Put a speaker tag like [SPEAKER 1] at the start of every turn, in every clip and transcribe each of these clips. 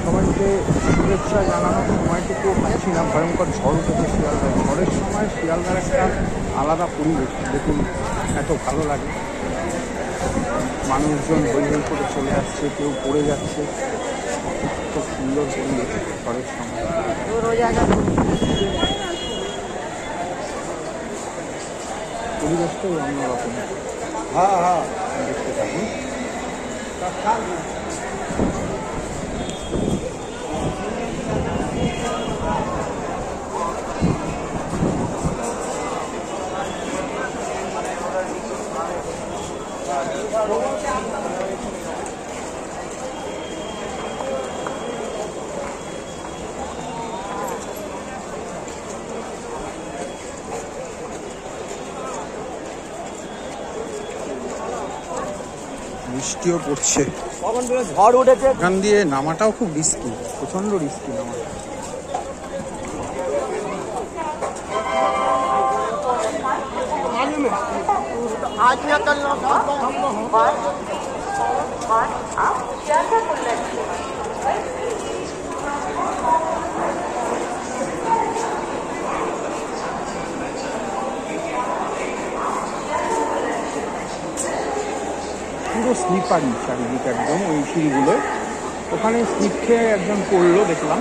[SPEAKER 1] সবাইকে শুভেচ্ছা জানানোর সময়টুকু পাচ্ছি না। ভয়ঙ্কর ঝড় উঠেছে শিয়ালদায়। ঝড়ের সময় শিয়ালদার একটা আলাদা পরিবেশ। দেখুন এত ভালো লাগে, মানুষজন হই হই করে চলে আসছে, কেউ পড়ে যাচ্ছে। খুব সুন্দর পরিবেশ ঝড়ের সময়। পরিবেশটাই অন্যরকম। দেখতে থাকুন। বৃষ্টিও পড়ছে,
[SPEAKER 2] ঝড় উঠেছে।
[SPEAKER 1] এখান দিয়ে নামাটাও খুব রিস্কি, প্রচন্ড রিস্কি নামাটা।
[SPEAKER 2] आज या कल
[SPEAKER 1] পুরো স্লিপারই চারিদিক একদম ওই সিঁড়িগুলো। ওখানে স্লিপ খেয়ে একজন পড়লো দেখলাম।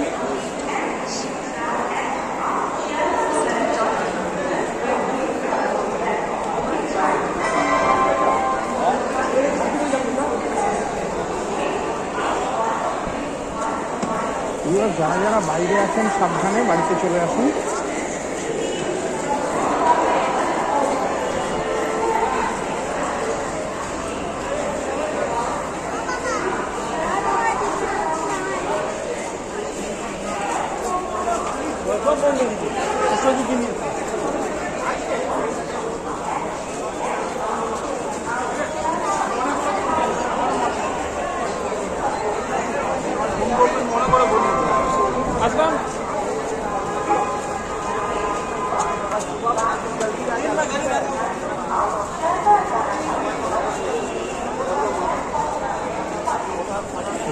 [SPEAKER 1] যারা যারা বাইরে আছেন সাবধানে বাড়িতে চলে আসুন।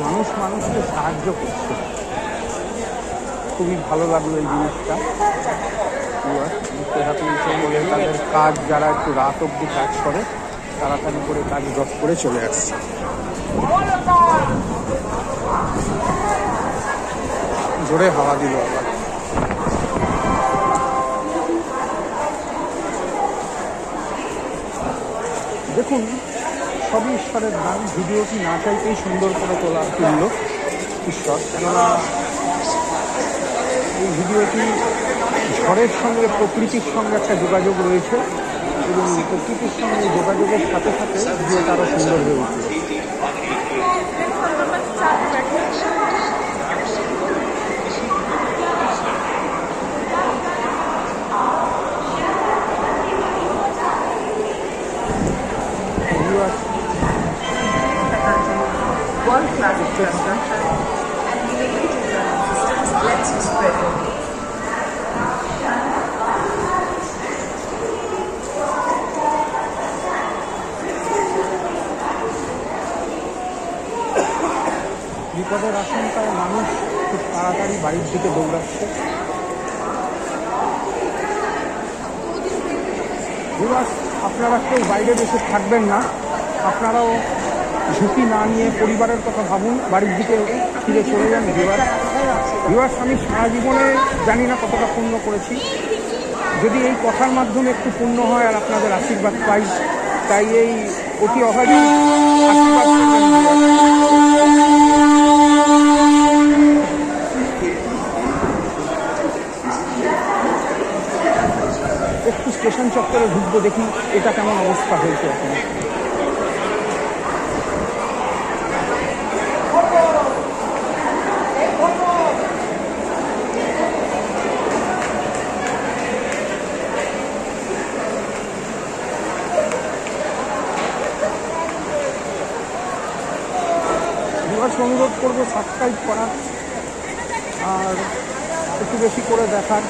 [SPEAKER 1] মানুষ মানুষকে সাহায্য করছে, খুবই ভালো লাগলো এই জিনিসটা। তাদের কাজ, যারা একটু রাত অবধি কাজ করে তাড়াতাড়ি করে কাজ ড্রপ করে চলে আসছে। জোরে হাওয়া দিল আবার। দেখুন সবই ঈশ্বরের দান। ভিডিওটি না চাইতেই সুন্দর করে তুললো ঈশ্বর, কেননা এই ভিডিওটি ঝড়ের সঙ্গে প্রকৃতির সঙ্গে একটা যোগাযোগ রয়েছে এবং প্রকৃতির সঙ্গে যোগাযোগের সাথে সাথে ভিডিওটা আরও সুন্দর হয়ে উঠবে। বিপদের আশঙ্কায় মানুষ খুব তাড়াতাড়ি বাড়ির দিকে দৌড়াচ্ছে। আপনারা কেউ বাইরে বেশি থাকবেন না, আপনারাও ঝুঁকি না নিয়ে পরিবারের কথা ভাবুন, বাড়ির দিকে ফিরে চলে যান। ভিউয়ার্স, আমি সারা জীবনে জানি না কতটা পুণ্য করেছি, যদি এই কথার মাধ্যমে একটু পুণ্য হয় আর আপনাদের আশীর্বাদ পাই, তাই এই অতি অভাবী আশীর্বাদ একটু স্টেশন চত্বরে ঢুকবো, দেখি এটা কেমন অবস্থা হয়েছে এখন। অনুরোধ করবো সাবস্ক্রাইব করার আর একটু বেশি করে দেখার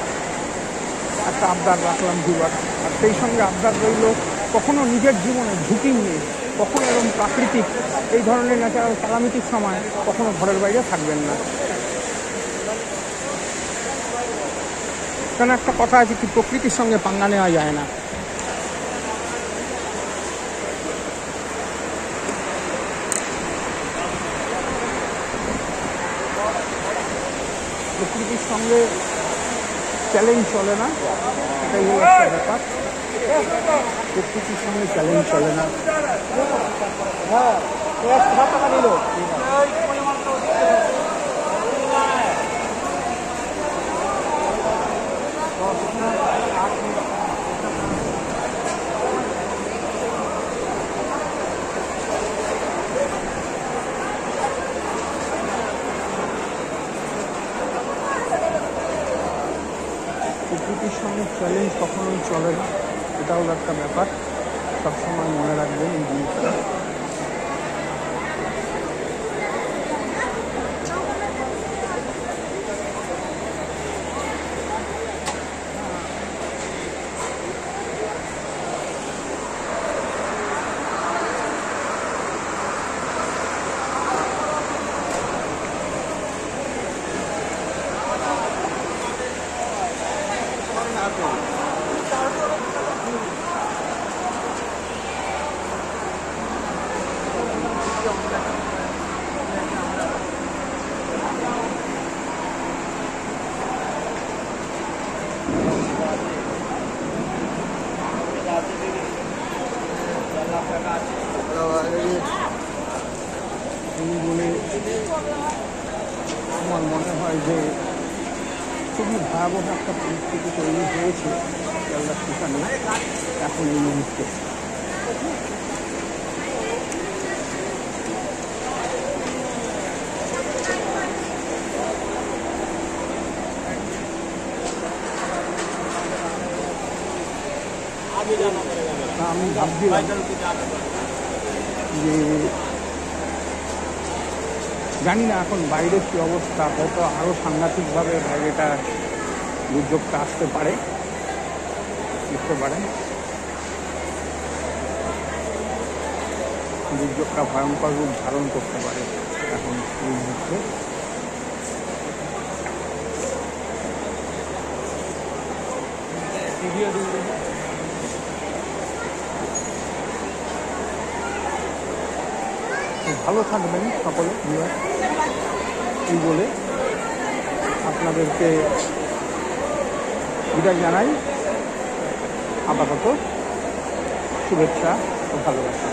[SPEAKER 1] একটা আবদার রাখলাম ভিউয়ার। আর সেই সঙ্গে আবদার রইল কখনো নিজের জীবনে ঝুঁকি নিয়ে কখনো এরকম প্রাকৃতিক এই ধরনের ন্যাচারাল ক্যালামিটির সময় কখনো ঘরের বাইরে থাকবেন না। কেন একটা কথা আছে কি, প্রকৃতির সঙ্গে পাঙ্গা নেওয়া যায় না। প্রকৃতির সঙ্গে চ্যালেঞ্জ চলে না, এটাই হলো একটা ব্যাপার। প্রকৃতির সঙ্গে চ্যালেঞ্জ চলে না।
[SPEAKER 2] হ্যাঁ, 1000 টাকা নিল।
[SPEAKER 1] প্রকৃতির সঙ্গে চ্যালেঞ্জ কখনোই চলে না, এটা হলো একটা ব্যাপার। সবসময় মনে রাখবেন এই জিনিসটা। এই বলে আমার মনে হয় যে খুবই ভয়াবহ একটা পরিস্থিতি তৈরি হয়েছে শিয়ালদা স্টেশনে এখন এই মুহূর্তে। আমি ভাবছিলাম যে জানি না এখন বাইরের কী অবস্থা, হয়তো আরও সাংঘাতিকভাবে বাইরেটা দুর্যোগটা আসতে পারে, দুর্যোগটা ভয়ঙ্কর রূপ ধারণ করতে পারে এখন এই মুহূর্তে। ভালো থাকবেন সকলে ভিউয়ার, এই বলে আপনাদেরকে বিদায় জানাই। আপাতত শুভেচ্ছা ও ভালোবাসা।